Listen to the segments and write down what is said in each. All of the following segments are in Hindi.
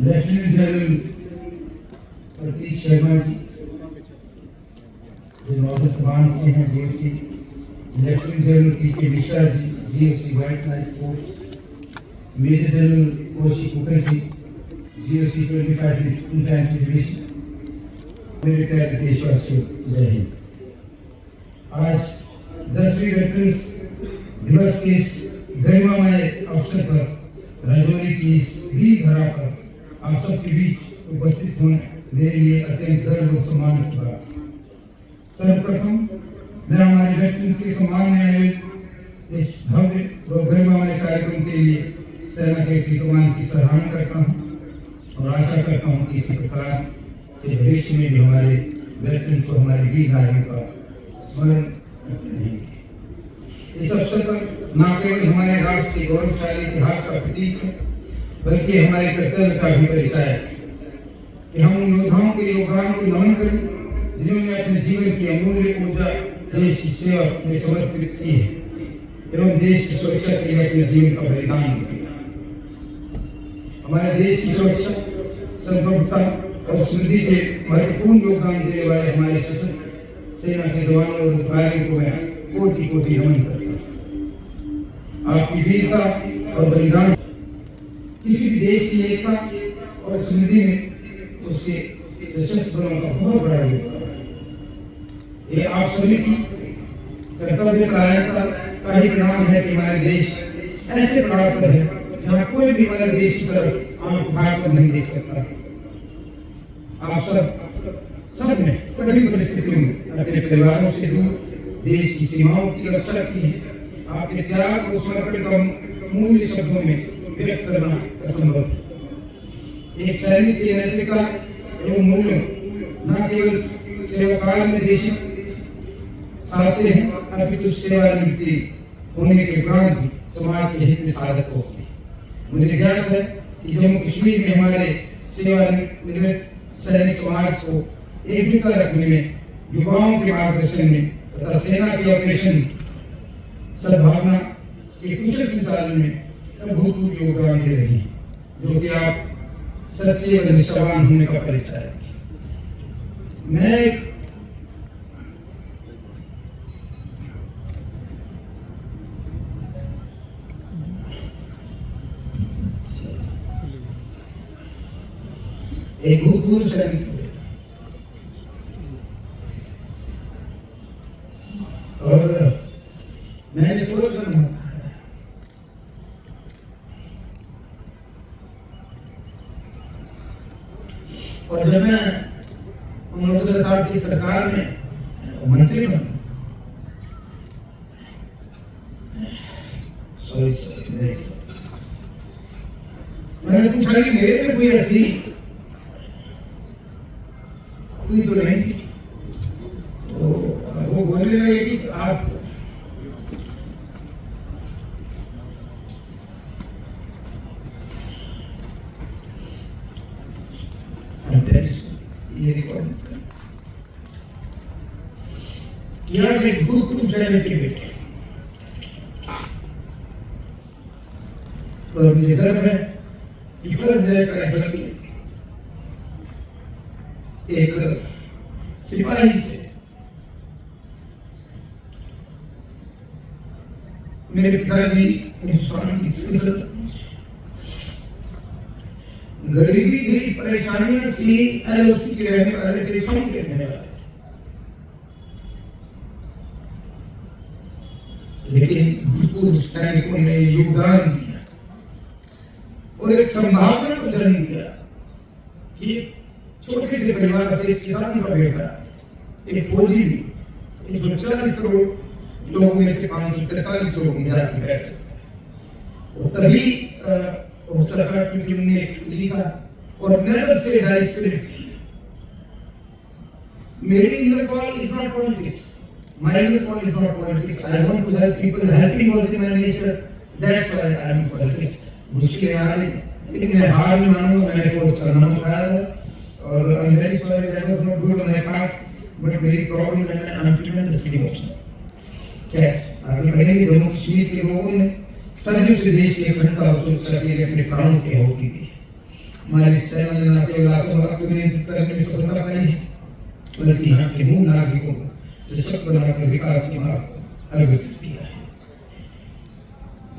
लेफ्टिनेंट जनरल प्रतीक शर्मा जी जो नौबत कमान से हैं GFC, lieutenant general PK Mishra ji GFC white knight force, major general Kaushik Mukherjee GFC 25 infantry division. मेरे प्यारे देशवासियों, जय हिंद। आज 10वीं वेटरन्स दिवस के इस गरिमामय अवसर पर राजौरी की इस भी धरा पर आप सबके बीच उपस्थित होने मेरे लिए अत्यंत गर्व और सम्मान की बात। सर्वप्रथम मैं हमारे वेटरन्स के सम्मान में आयोजित इस भव्य व गरिमामय कार्यक्रम के लिए सेना के कमान की सराहना करता हूँ और आशा करता हूँ कि इसी प्रकार से भविष्य में भी हमारे वेटरन्स को हमारे वीर नारियों का स्मरण करते रहेंगे। इस अवसर पर न केवल हमारे राष्ट्र के गौरवशाली इतिहास का प्रतीक है, बल्कि हमारे कर्तव्य का भी परिचय है कि हम उन योद्धाओं के योगदान को नमन करें जिन्होंने अपने जीवन की अमूल्य ऊर्जा देश की सेवा में समर्पित की है एवं देश की सुरक्षा के लिए अपने जीवन का बलिदान दिया। हमारे देश की सुरक्षा, संप्रभुता और समृद्धि के महत्वपूर्ण योगदान देने वाले हमारे सशस्त्र सेना के जवानों और अधिकारियों को मैं कोटि कोटि नमन करता हूँ। आपकी वीरता और बलिदान किसी भी देश की एकता और समृद्धि में उसके सशस्त्र बलों का बहुत बड़ा योगदान है। ये आप सभी की कर्तव्य परायणता का ही परिणाम है कि हमारे देश ऐसे पड़ाव पर है जहाँ कोई भी हमारे देश की तरफ आंख उठाकर नहीं देख सकता। आप सब ने कठिन परिस्थितियों में अपने परिवारों से दूर देश की सीमाओं की रक्षा की है। आपके त्याग और समर्पण का मूल्य शब्दों में व्यक्त करना असंभव है। एक सैनिक की नैतिकता एवं मूल्य न केवल सेवाकाल में देश साधते हैं, अपितु सेवानिवृत्ति होने के उपरांत भी समाज के हित में साधक होते हैं। मुझे ज्ञात है कि जम्मू कश्मीर में हमारे सेवानिवृत्त सैनिक समाज को एकजुट रखने में, युवाओं के मार्गदर्शन में तथा सेना के ऑपरेशन सद्भावना के कुशल संचालन में अभूतपूर्व योगदान दे रही है, जो कि आप सच्चे व निष्ठावान होने का परिचय है। मैं एक भूतपूर्व सैनिक और मैंने पूरा करना और जब मैं 2010 की सरकार में मंत्री बना, मैंने पूछा कि मेरे में कोई ऐसी कोई तो नहीं, तो वो बोलने लगे कि आप ये रिकॉर्ड किया एक भूतपूर्व सैनिक के बेटे और मुझे गर्व है कि फर्ज है का एक सिपाही से मेरे पिताजी हिंदुस्तान की सियासत, गरीबी थी, परेशानियां थी, एलओसी के रहने वाले थे, छम के रहने वाले, लेकिन भूतपूर्व सैनिकों ने योगदान दिया और एक संभावना को जन्म दिया कि छोटे से परिवार से किसान का बेटा एक फौजी भी 140 करोड़ लोगों में से 543 लोग निजात की बैठ सकते और तभी सरकार की टीम ने लिखा और नेवर से डाई स्पिरिट की। मेरी inner call is not politics. My inner call is not politics. I want to help people. Helping was in my nature. That's why I am politics. मुश्किलें आ रही, लेकिन मैं हार नहीं मानूंगा। मैंने कोर्स करना उठाया है और I am very sorry that was not good on my part, but very probably I am tremendously emotional. क्या आगे बढ़ेंगे? जम्मू कश्मीर के लोगों ने सदियों से देश की अखंडता और सुरक्षा के लिए अपने प्राणों की आहुति दी। हमारी सेना ने न केवल आत्मनिर्भर करने में सफलता पाई है, बल्कि यहाँ के मूल नागरिकों को सशक्त बनाकर विकास के मार्ग को अग्रसर किया है।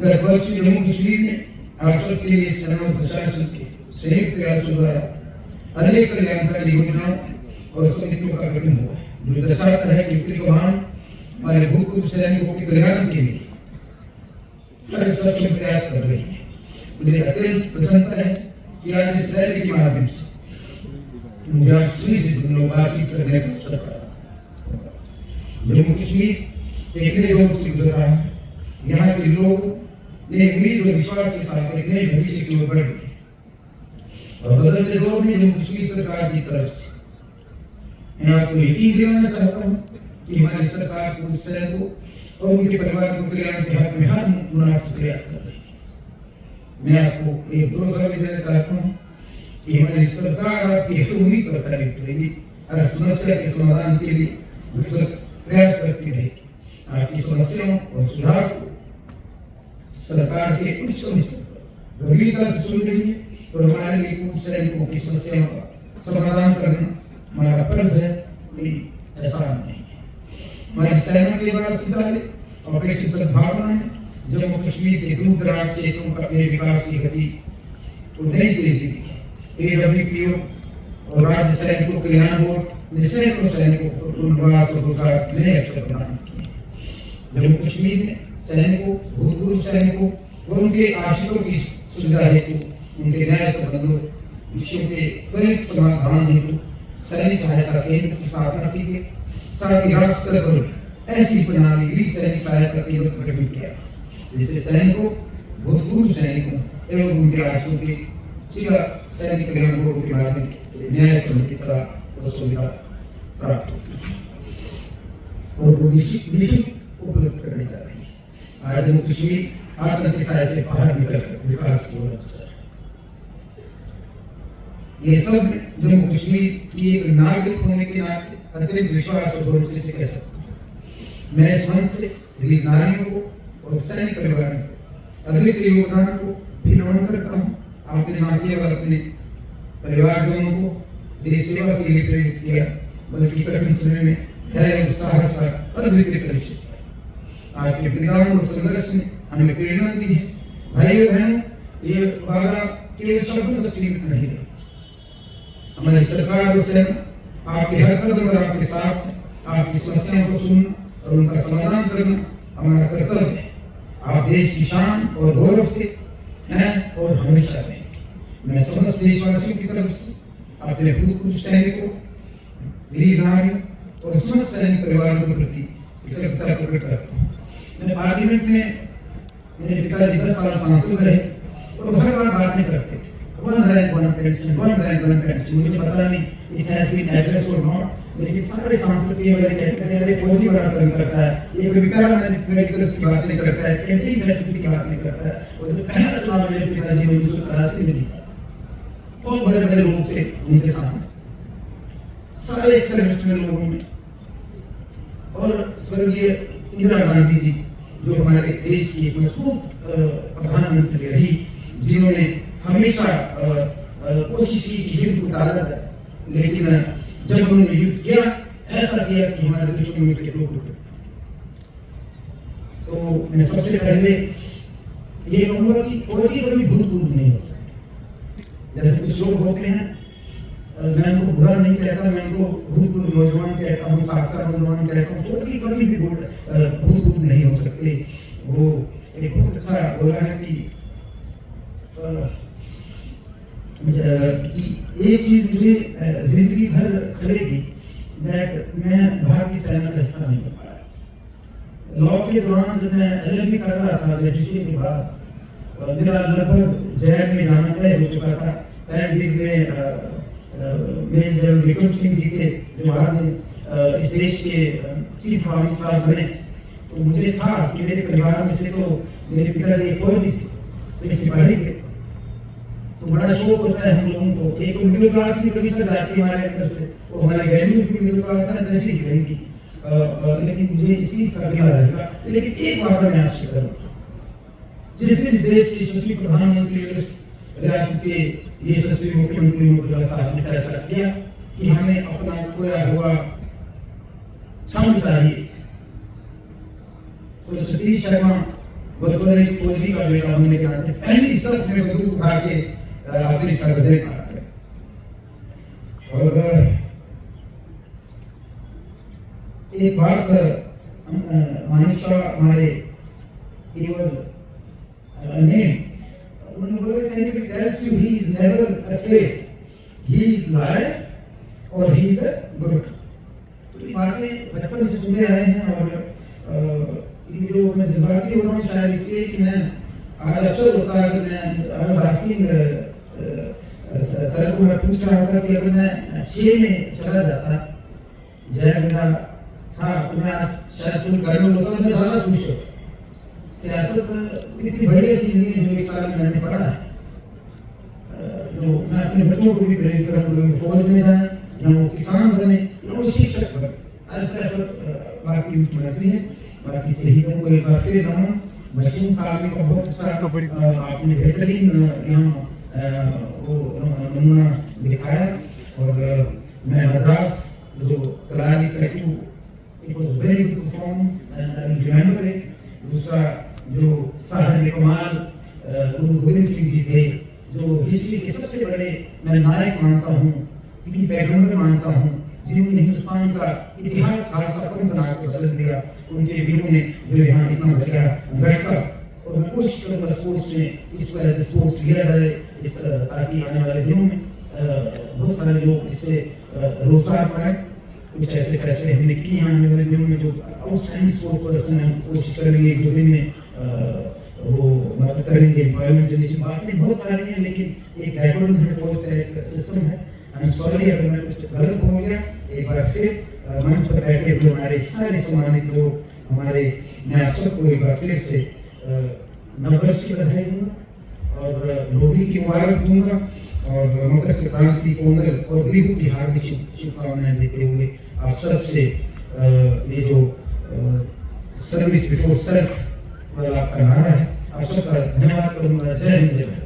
गत वर्ष जम्मू कश्मीर में आप सबके लिए सेना और प्रशासन के संयुक्त प्रयासों द्वारा अनेक कल्याणकारी योजनाओं और समितियों का गठन हुआ है, जो दर्शाता है कि उत्तरी कमान हमारे भूतपूर्व सैनिकों के कल्याण के लिए हर सक्षम प्रयास कर रही है। मुझे अत्यंत प्रसन्नता है कि आज इस रैली के माध्यम से मुझे आप सभी से बातचीत करने का अवसर मिला। जम्मू कश्मीर एक नए दौर से गुजर रहा है। यहाँ के लोग ने उम्मीद और विश्वास के साथ एक नए भविष्य की ओर बढ़ रहे हैं और बदलते दौर में जम्मू कश्मीर सरकार की तरफ से मैं आपको यकीन दिलाना चाहता हूँ कि हमारी सरकार पूर्व सैनिकों और उनके परिवार को कल्याण के हक में हर मुनासिब प्रयास कर रही है। मैं आपको एक भरोसा भी देना चाहता हूँ कि हमारी सरकार आपकी हर उम्मीद पर खरी उतरेगी, हर समस्या के समाधान के लिए प्रयास करती रहेगी। आपकी समस्याओं और सुझाव को सरकार के उच्च स्तर पर गंभीरता से सुन रही है और हमारे लिए पूर्व सैनिकों की समस्याओं का समाधान करना हमारा फर्ज है, कोई एहसान नहीं है। हमारी सेना के द्वारा संचालित ऑपरेशन सद्भावना है जम्मू कश्मीर के दूर दराज क्षेत्रों का अपने विकास की गति को नई तेजी दी है। AWPO और राज्य सैनिकों कल्याण बोर्ड ने सैकड़ों सैनिकों को पुनर्वास और रोजगार के नए अवसर प्रदान किए। जम्मू कश्मीर में सैनिकों, भूतपूर्व सैनिकों और उनके आश्रितों की सुविधा हेतु, उनके न्याय संबंधों विषयों के त्वरित समाधान हेतु सैनिक सहायता केंद्र की स्थापना की गई। साथ ही राष्ट्र स्तर पर ऐसी प्रणाली भी सैनिक सहायता केंद्र का गठन किया जिससे सैनिकों, भूतपूर्व सैनिकों एवं उनके आश्रितों के जिला सैनिक कल्याण बोर्ड के माध्यम से न्याय संबंधी सलाह और सुविधा प्राप्त होती है और वो निःशुल्क उपलब्ध करने जा रही है। आज जम्मू कश्मीर आत्मनिर्भर से बाहर निकलकर विकास की ओर अग्रसर है। ये सब जम्मू कश्मीर की एक नागरिक होने के नाते अत्यंत विश्वास और भरोसे से कह सकता हूँ। मैं इस मंच से वीर नारियों को और सैनिक परिवारों को अद्वितीय योगदान को भी नमन करता हूँ। आपने न केवल अपने परिवारजनों को देश सेवा के लिए प्रेरित किया, बल्कि कठिन समय में धैर्य और साहस का अद्वितीय परिचय किया। आपके बलिदान और संघर्ष ने हमें प्रेरणा दी है। भाइयों बहनों, ये वादा केवल शब्दों तक सीमित नहीं है। हमारी सरकार और सेना आपके हर कदम पर आपके साथ है। आपकी समस्याओं को सुनना और उनका समाधान करना हमारा कर्तव्य है। आप देश की शान और गौरव थे, हैं और हमेशा रहेंगे। मैं समस्त देशवासियों की तरफ से अपने भूतपूर्व सैनिकों, वीर नारियों और समस्त सैनिक परिवारों के प्रति कृतज्ञता प्रकट करता हूँ। मैंने पार्लियामेंट में मेरे पिताजी 10 साल सांसद रहे और हर बार बातें करते थे, वन रैंक वन पेंशन। मुझे पता नहीं इट हैज बीन एड्रेस्ड और नॉट, लेकिन सारे सांसद ये वाले कहते हैं अरे बहुत ही बड़ा काम करता है, ये विकलांग मेडिकल की बात नहीं करता है, कैंसर फैसिलिटी की बात नहीं करता है। और जो पहला चुनाव मेरे पिताजी ने 1983 में जीता, बहुत बड़े बड़े लोग थे उनके सामने, सारे सर्विस में लोगों में। और स्वर्गीय इंदिरा गांधी जी जो हमारे देश की एक मजबूत प्रधानमंत्री रही, जिन्होंने हमेशा कोशिश की कि युद्ध को टाला जाए, लेकिन जब उन्होंने युद्ध किया, ऐसा किया कि हमारे दुश्मनों के लोग टूटे। तो मैं सबसे पहले ये कहूंगा कि फौजी कभी भूतपूर्व नहीं हो सकते। जैसे कुछ लोग होते हैं, मैं उनको बुरा नहीं कहता, मैं उनको भूतपूर्व नौजवान कहता हूँ, साबका नौजवान कहता हूँ। फौजी कभी भी भूतपूर्व नहीं हो सकते। वो एक बहुत अच्छा बोला है कि एक चीज मुझे जिंदगी भर खलेगी, मैं भारतीय सेना का हिस्सा नहीं बन पाया। लॉ के दौरान जब मैं LLB कर रहा था, ग्रेजुएशन के बाद मेरा लगभग जैद में जाना तय हो चुका था। मेजर जनरल विक्रम सिंह जी थे जो बाद में इस देश के चीफ ऑफ आर्मी स्टाफ बने। तो मुझे था कि मेरे परिवार में से तो मेरे पिताजी फौजी थे, तो ये सिपाही थे, तो बड़ा शौक होता है हम लोगों को। एक मिडिल क्लास की कभी सर जाती है हमारे अंदर से, वो हमारी वैल्यूज भी मिडिल क्लास है, वैसे ही रहेंगी। लेकिन मुझे इस चीज का ख्याल रहेगा। लेकिन एक बात मैं आपसे करूँ, जिस दिन देश के यशस्वी प्रधानमंत्री रियासत के यशस्वी मुख्यमंत्री मुर्तजा साहब ने फैसला किया कि हमें अपना खोया हुआ क्षण चाहिए। तो सतीश शर्मा बतौर एक फौजी का बेटा होने के नाते पहली सख्त में बंदूक उठा के अपने सरहदे काट गए। और एक बात मानिक शाह हमारे he was a name, उन्होंने बोला कि if it tells you he is never afraid, he is liar और he is a good। तो ये बातें बचपन से सुनते आए हैं और ये जो मैं जज्बाती हो रहा हूँ शायद इसलिए कि मैं आज अवसर होता है कि मैं आस्किंग सर को मैं पूछ रहा था कि अगर मैं 6 में चला जाता जय मेरा था तो मैं आज शायद फुल कर्नल होता मैं ज़्यादा खुश होता। सियासत इतनी बढ़िया चीज़ नहीं है जो इस साल मैंने पढ़ा है। जो मैं अपने बच्चों को भी प्रेरित करूँ कि फौज में जाए या वो किसान बने या वो शिक्षक बने। आज बाकी उनकी मर्जी है। बाकी शहीदों को एक बार फिर मशीन फार्मिंग का बहुत अच्छा आपने बेहतरीन यहाँ वो नमूना दिखाया। और मैं मद्रास जो Kalari collective it was very good performance and I remember it. दूसरा जो साहब कमाल गुरु गोविंद सिंह जी थे जो हिस्ट्री के सबसे बड़े मैं नायक मानता हूँ, इनकी पैगंबर मानता हूँ, जिन्होंने हिंदुस्तान का इतिहास खासा कम बना के बदल दिया। उनके वीरों ने जो यहाँ इतना बढ़िया लड़का और मैं कोशिश करूँगा स्पोर्ट्स में इस वजह से स्पोर्ट्स लिया जाए ताकि आने वाले दिनों में बहुत सारे लोग इससे रोजगार पाए। कुछ ऐसे फैसले हमने किए आने वाले दिनों में जो आउटस्टैंडिंग स्पोर्ट्स पर्सन हम कोशिश करेंगे 1-2 दिन में वो मदद करेंगे। एम्प्लॉयमेंट जनरेशन बातें बहुत सारी हैं लेकिन एक डेवलपमेंट फौज का एक सिस्टम है। आई एम सॉरी अगर मैं कुछ गलत हो गया। एक बार फिर मंच पर बैठे हुए हमारे सारे सम्मानित लोग हमारे मैं आप सबको एक बार फिर से नववर्ष की बधाई दूंगा और लोहड़ी की मुबारक दूंगा और मकर संक्रांति पोंगल और बिहू की हार्दिक शुभकामनाएं देते हुए आप सबसे ये जो सर्विस बिफोर सेल्फ वाला आपका नारा है आप सबका धन्यवाद करूंगा। जय हिंद।